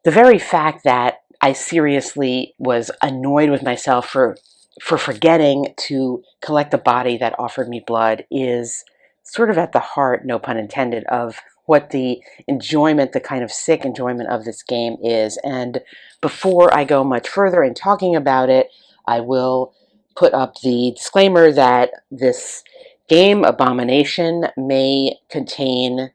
The very fact that I seriously was annoyed with myself for forgetting to collect a body that offered me blood is sort of at the heart, no pun intended, of what the enjoyment, the kind of sick enjoyment of this game is. And before I go much further in talking about it, I will put up the disclaimer that this game, Abomination, may contain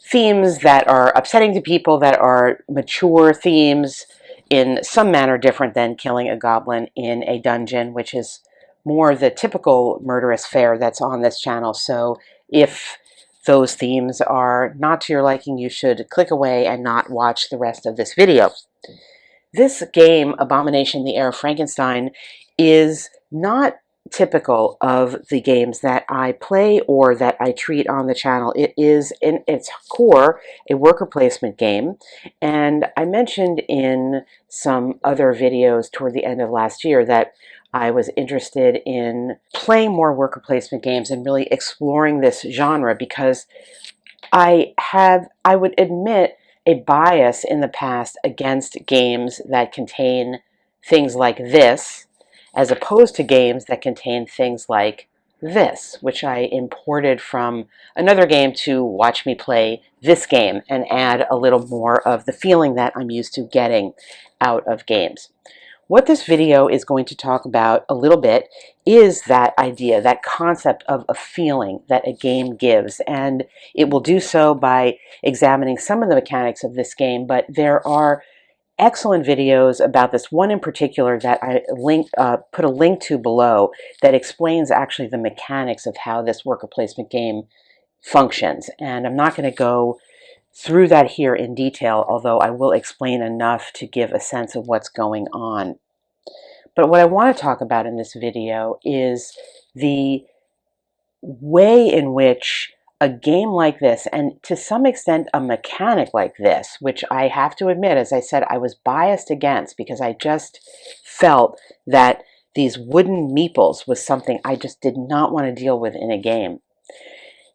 themes that are upsetting to people, that are mature themes, in some manner different than killing a goblin in a dungeon, which is more the typical murderous fare that's on this channel. So if those themes are not to your liking, you should click away and not watch the rest of this video. This game, Abomination, the Heir of Frankenstein, is not typical of the games that I play or that I treat on the channel. It is, in its core, a worker placement game, and I mentioned in some other videos toward the end of last year that I was interested in playing more worker placement games and really exploring this genre because I would admit, a bias in the past against games that contain things like this, as opposed to games that contain things like this, which I imported from another game to watch me play this game and add a little more of the feeling that I'm used to getting out of games. What this video is going to talk about a little bit is that idea, that concept of a feeling that a game gives, and it will do so by examining some of the mechanics of this game, but there are excellent videos about this, one in particular that I put a link to below, that explains actually the mechanics of how this worker placement game functions. And I'm not going to go through that here in detail, although I will explain enough to give a sense of what's going on. But what I want to talk about in this video is the way in which a game like this, and to some extent a mechanic like this, which I have to admit, as I said, I was biased against because I just felt that these wooden meeples was something I just did not want to deal with in a game.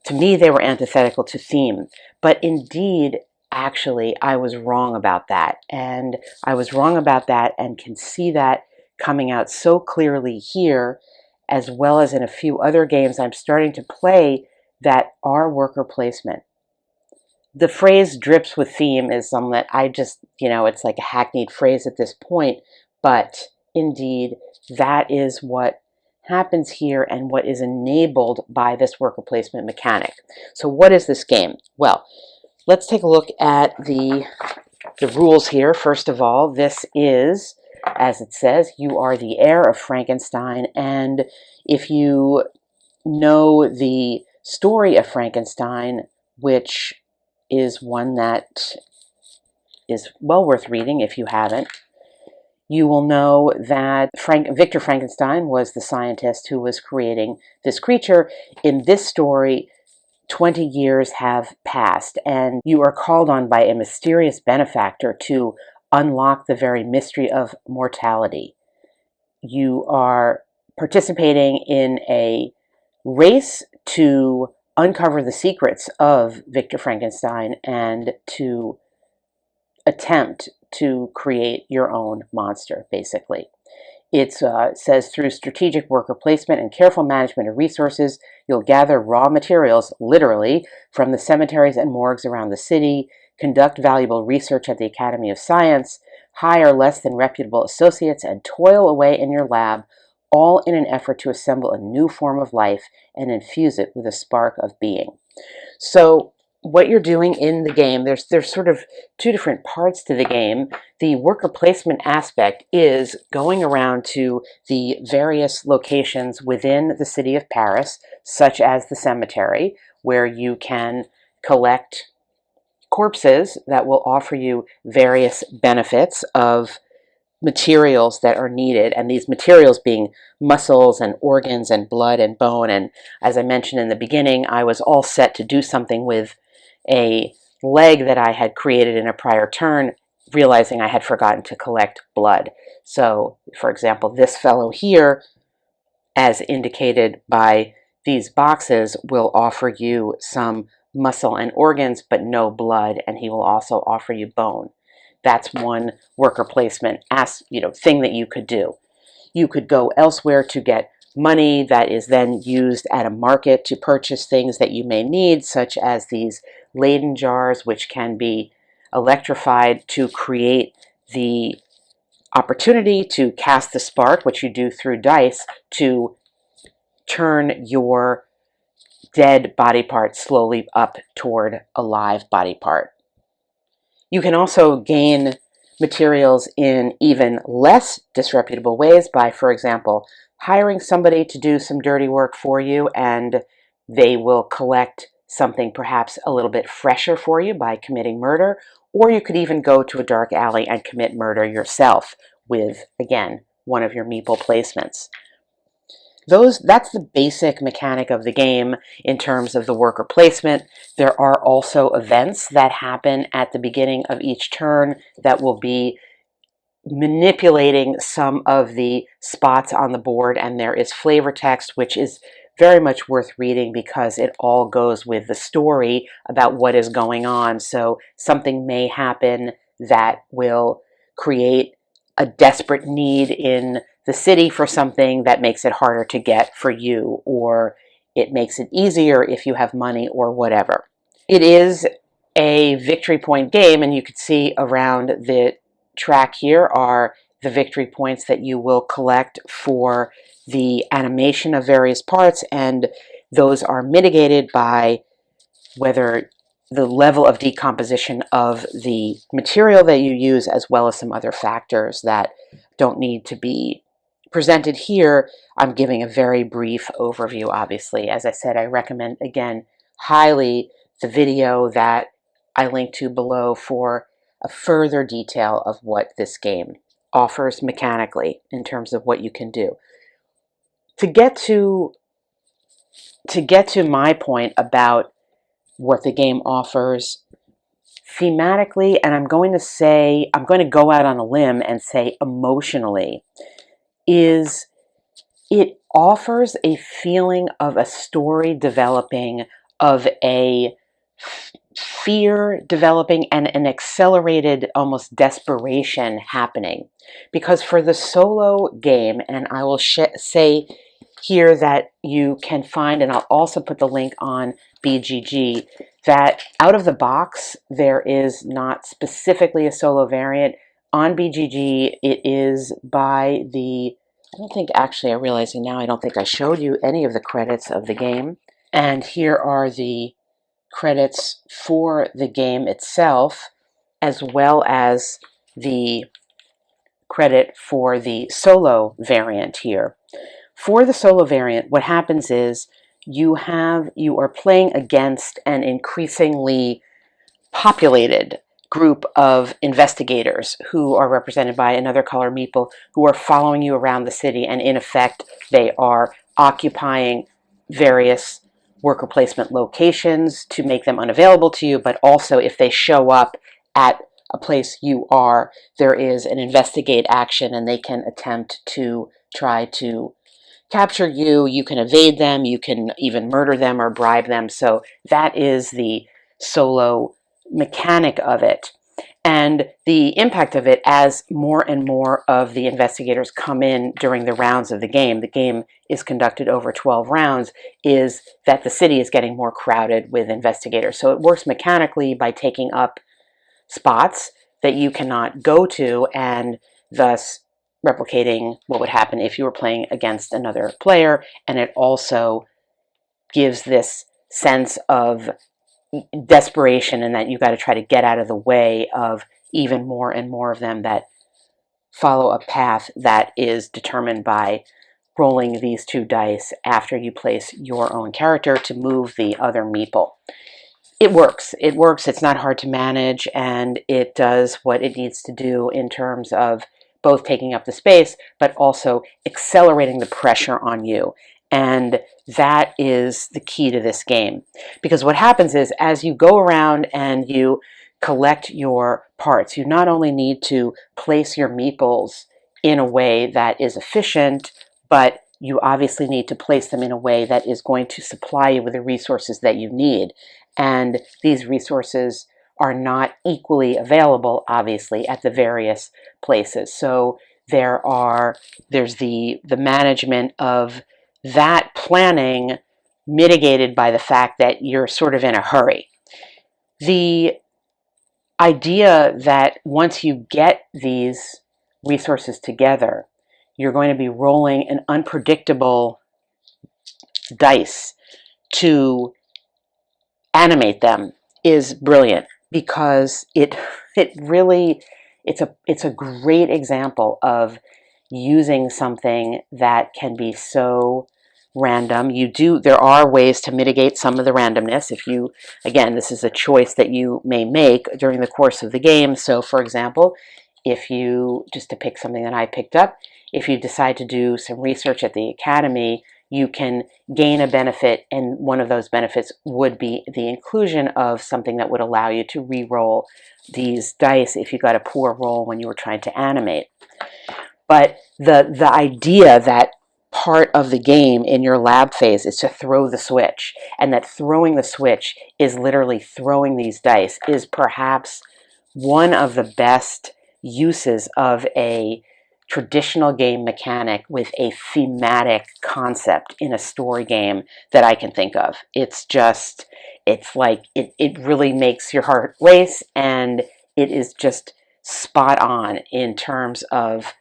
To me, they were antithetical to theme, but indeed, actually, I was wrong about that. And I was wrong about that and can see that coming out so clearly here, as well as in a few other games I'm starting to play that are worker placement. The phrase drips with theme is something that I just, it's like a hackneyed phrase at this point, but indeed, that is what happens here and what is enabled by this worker placement mechanic. So what is this game? Well, let's take a look at the rules here. First of all, this is, as it says, you are the heir of Frankenstein, and if you know the story of Frankenstein, which is one that is well worth reading if you haven't, you will know that Victor Frankenstein was the scientist who was creating this creature. In this story, 20 years have passed, and you are called on by a mysterious benefactor to unlock the very mystery of mortality. You are participating in a race to uncover the secrets of Victor Frankenstein and to attempt to create your own monster, basically. It says through strategic worker placement and careful management of resources, you'll gather raw materials, literally, from the cemeteries and morgues around the city, conduct valuable research at the Academy of Science, hire less than reputable associates, and toil away in your lab, all in an effort to assemble a new form of life and infuse it with a spark of being. So what you're doing in the game, there's sort of two different parts to the game. The worker placement aspect is going around to the various locations within the city of Paris, such as the cemetery, where you can collect corpses that will offer you various benefits of materials that are needed, and these materials being muscles and organs and blood and bone. And as I mentioned in the beginning, I was all set to do something with a leg that I had created in a prior turn, realizing I had forgotten to collect blood. So, for example, this fellow here, as indicated by these boxes, will offer you some muscle and organs, but no blood, and he will also offer you bone. that's one worker placement thing that you could do. You could go elsewhere to get money that is then used at a market to purchase things that you may need, such as these Leyden jars, which can be electrified to create the opportunity to cast the spark, which you do through dice, to turn your dead body part slowly up toward a live body part. You can also gain materials in even less disreputable ways by, for example, hiring somebody to do some dirty work for you, and they will collect something perhaps a little bit fresher for you by committing murder. Or you could even go to a dark alley and commit murder yourself with, again, one of your meeple placements. That's the basic mechanic of the game in terms of the worker placement. There are also events that happen at the beginning of each turn that will be manipulating some of the spots on the board, and there is flavor text, which is very much worth reading because it all goes with the story about what is going on. So something may happen that will create a desperate need in the city for something that makes it harder to get for you, or it makes it easier if you have money or whatever. It is a victory point game, and you can see around the track here are the victory points that you will collect for the animation of various parts, and those are mitigated by whether the level of decomposition of the material that you use, as well as some other factors that don't need to be presented here. I'm giving a very brief overview, obviously. As I said, I recommend, again, highly the video that I link to below for a further detail of what this game offers mechanically in terms of what you can do. To get to my point about what the game offers thematically, and I'm going to go out on a limb and say emotionally, is it offers a feeling of a story developing, of a fear developing, and an accelerated almost desperation happening. Because for the solo game, and I will say here that you can find, and I'll also put the link on BGG, that out of the box there is not specifically a solo variant. On BGG it is by the, I don't think, actually I'm realizing now, I don't think I showed you any of the credits of the game. And here are the credits for the game itself, as well as the credit for the solo variant here. For the solo variant, what happens is you are playing against an increasingly populated group of investigators who are represented by another color meeple, who are following you around the city, and in effect they are occupying various worker placement locations to make them unavailable to you, but also if they show up at a place you are, there is an investigate action and they can attempt to try to capture you. You can evade them, you can even murder them or bribe them. So that is the solo mechanic of it. And the impact of it, as more and more of the investigators come in during the rounds of the game is conducted over 12 rounds, is that the city is getting more crowded with investigators. So it works mechanically by taking up spots that you cannot go to, and thus replicating what would happen if you were playing against another player. And it also gives this sense of desperation, and that you got to try to get out of the way of even more and more of them that follow a path that is determined by rolling these two dice after you place your own character to move the other meeple. It works. It's not hard to manage, and it does what it needs to do in terms of both taking up the space, but also accelerating the pressure on you. And that is the key to this game. Because what happens is, as you go around and you collect your parts, you not only need to place your meeples in a way that is efficient, but you obviously need to place them in a way that is going to supply you with the resources that you need. And these resources are not equally available, obviously, at the various places. So there's the management of that planning mitigated by the fact that you're sort of in a hurry. The idea that once you get these resources together, you're going to be rolling an unpredictable dice to animate them is brilliant, because it really it's a great example of using something that can be so random. There are ways to mitigate some of the randomness. If you, again, this is a choice that you may make during the course of the game. So for example, if you, just to pick something that I picked up, if you decide to do some research at the academy, you can gain a benefit, and one of those benefits would be the inclusion of something that would allow you to re-roll these dice if you got a poor roll when you were trying to animate. But the idea that part of the game in your lab phase is to throw the switch, and that throwing the switch is literally throwing these dice, is perhaps one of the best uses of a traditional game mechanic with a thematic concept in a story game that I can think of. It's like, it really makes your heart race, and it is just spot on in terms of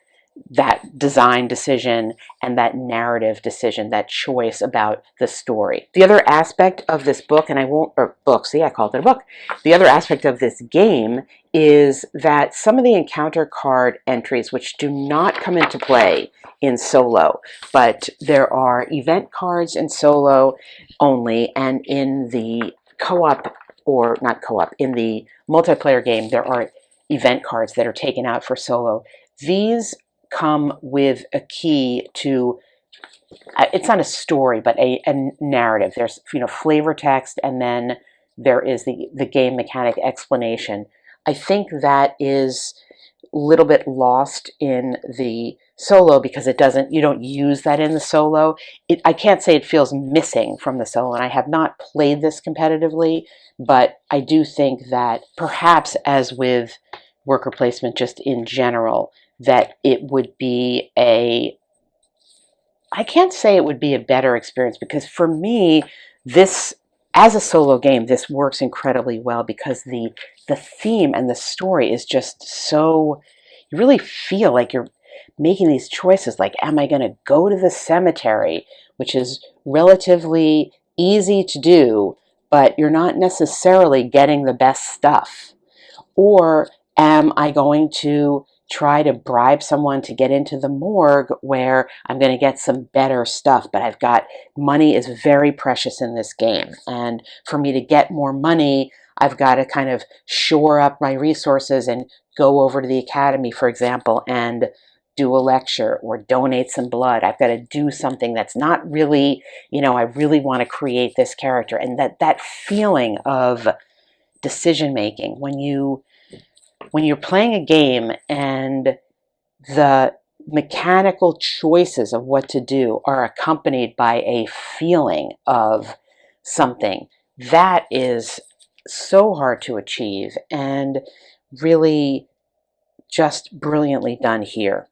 that design decision and that narrative decision, that choice about the story. The other aspect of this book, and I won't, or book, see, I called it a book. The other aspect of this game is that some of the encounter card entries, which do not come into play in solo, but there are event cards in solo only, and in the co-op, or not co-op, in the multiplayer game, there are event cards that are taken out for solo. These come with a key to, it's not a story, but a narrative. There's, flavor text, and then there is the game mechanic explanation. I think that is a little bit lost in the solo, because you don't use that in the solo. I can't say it feels missing from the solo, and I have not played this competitively, but I do think that perhaps, as with worker placement just in general, that it would be I can't say it would be a better experience, because for me, this, as a solo game, this works incredibly well, because the theme and the story is just so, you really feel like you're making these choices, like, am I going to go to the cemetery, which is relatively easy to do, but you're not necessarily getting the best stuff, or am I going to try to bribe someone to get into the morgue, where I'm going to get some better stuff, but money is very precious in this game. And for me to get more money, I've got to kind of shore up my resources and go over to the academy, for example, and do a lecture or donate some blood. I've got to do something that's not really, I really want to create this character. And that feeling of decision making when you're playing a game and the mechanical choices of what to do are accompanied by a feeling of something, that is so hard to achieve, and really just brilliantly done here.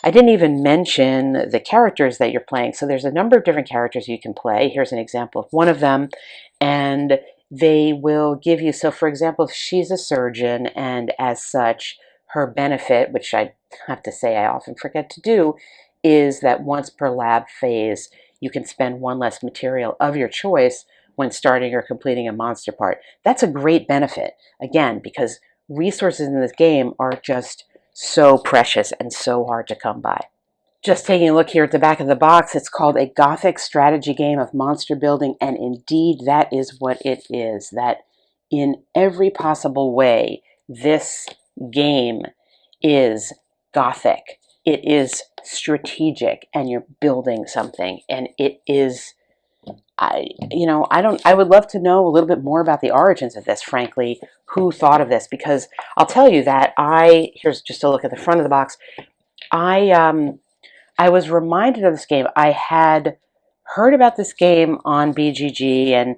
I didn't even mention the characters that you're playing. So there's a number of different characters you can play. Here's an example of one of them. And they will give you, so for example, if she's a surgeon, and as such, her benefit, which I have to say I often forget to do, is that once per lab phase, you can spend one less material of your choice when starting or completing a monster part. That's a great benefit, again, because resources in this game are just so precious and so hard to come by. Just taking a look here at the back of the box, it's called a Gothic strategy game of monster building, and indeed that is what it is. That in every possible way, this game is Gothic. It is strategic, and you're building something, and it is, I would love to know a little bit more about the origins of this, frankly, who thought of this, because I'll tell you that here's just a look at the front of the box. I was reminded of this game. I had heard about this game on BGG and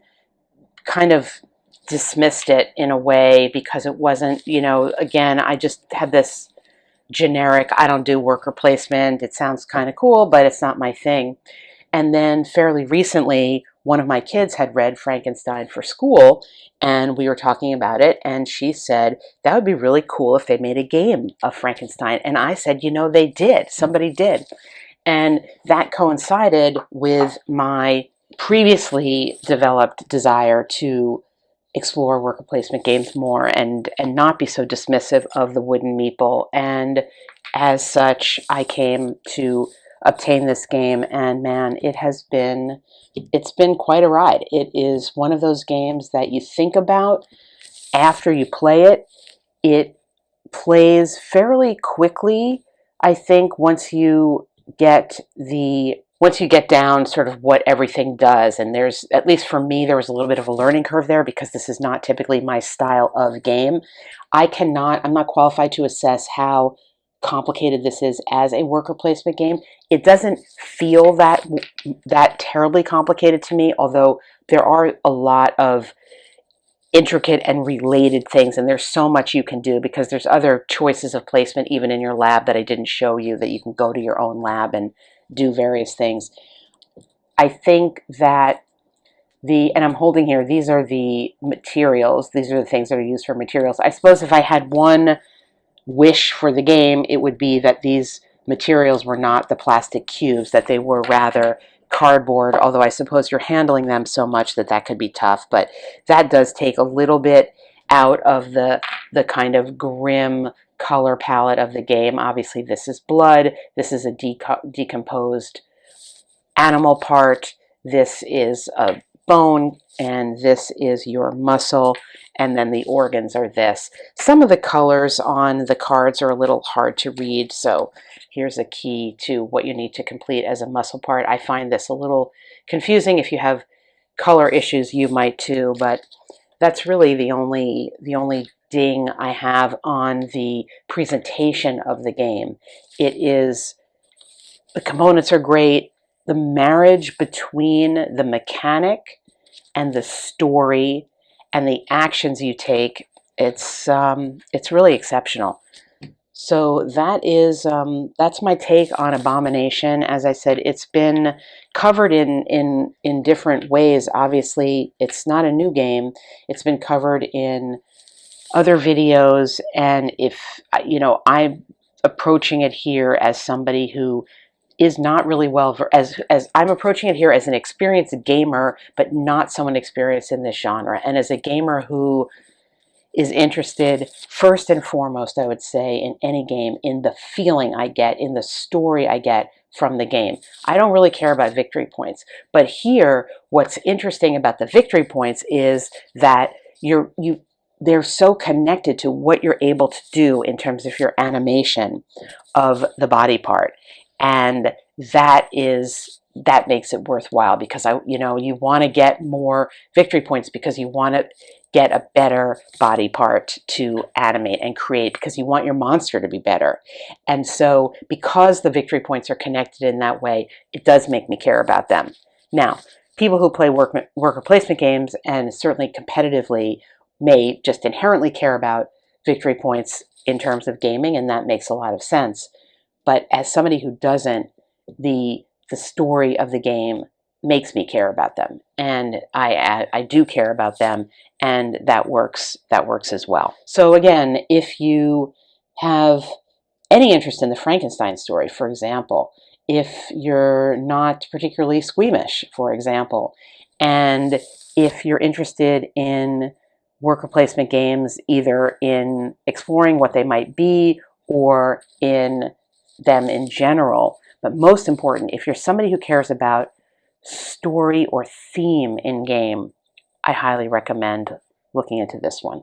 kind of dismissed it in a way because it wasn't, again, I just had this generic, I don't do worker placement. It sounds kind of cool, but it's not my thing. And then fairly recently, one of my kids had read Frankenstein for school, and we were talking about it, and she said, that would be really cool if they made a game of Frankenstein. And I said, they did. Somebody did. And that coincided with my previously developed desire to explore worker placement games more and not be so dismissive of the wooden meeple. And as such, I came to obtain this game, and man, it's been quite a ride. It is one of those games that you think about after you play it. It plays fairly quickly, I think, once you get down sort of what everything does. And there's, at least for me, there was a little bit of a learning curve there because this is not typically my style of game. I'm not qualified to assess how complicated this is as a worker placement game. It doesn't feel that terribly complicated to me, although there are a lot of intricate and related things, and there's so much you can do because there's other choices of placement even in your lab that I didn't show you, that you can go to your own lab and do various things. I think that and I'm holding here, these are the materials, these are the things that are used for materials. I suppose if I had one wish for the game, it would be that these materials were not the plastic cubes, that they were rather cardboard, although I suppose you're handling them so much that could be tough. But that does take a little bit out of the kind of grim color palette of the game. Obviously, this is blood. This is a decomposed animal part. This is a bone, and this is your muscle, and then the organs are this. Some of the colors on the cards are a little hard to read, so here's a key to what you need to complete as a muscle part. I find this a little confusing. If you have color issues, you might too, but that's really the only ding I have on the presentation of the game. The components are great. The marriage between the mechanic and the story and the actions you take, it's really exceptional. So that's my take on Abomination. As I said, it's been covered in different ways. Obviously, it's not a new game. It's been covered in other videos, and if I'm approaching it here as somebody who is not really as I'm approaching it here as an experienced gamer, but not someone experienced in this genre, and as a gamer who is interested first and foremost, I would say, in any game, in the feeling I get, in the story I get from the game. I don't really care about victory points, but here, what's interesting about the victory points is that they're so connected to what you're able to do in terms of your animation of the body part. And that makes it worthwhile, because you want to get more victory points because you want to get a better body part to animate and create, because you want your monster to be better. And so because the victory points are connected in that way, it does make me care about them. Now, people who play worker placement games, and certainly competitively, may just inherently care about victory points in terms of gaming, and that makes a lot of sense. But as somebody who doesn't, the story of the game makes me care about them, and I do care about them, and that works as well. So again, if you have any interest in the Frankenstein story, for example, if you're not particularly squeamish, for example, and if you're interested in worker placement games, either in exploring what they might be or in them in general, but most important, if you're somebody who cares about story or theme in game, I highly recommend looking into this one.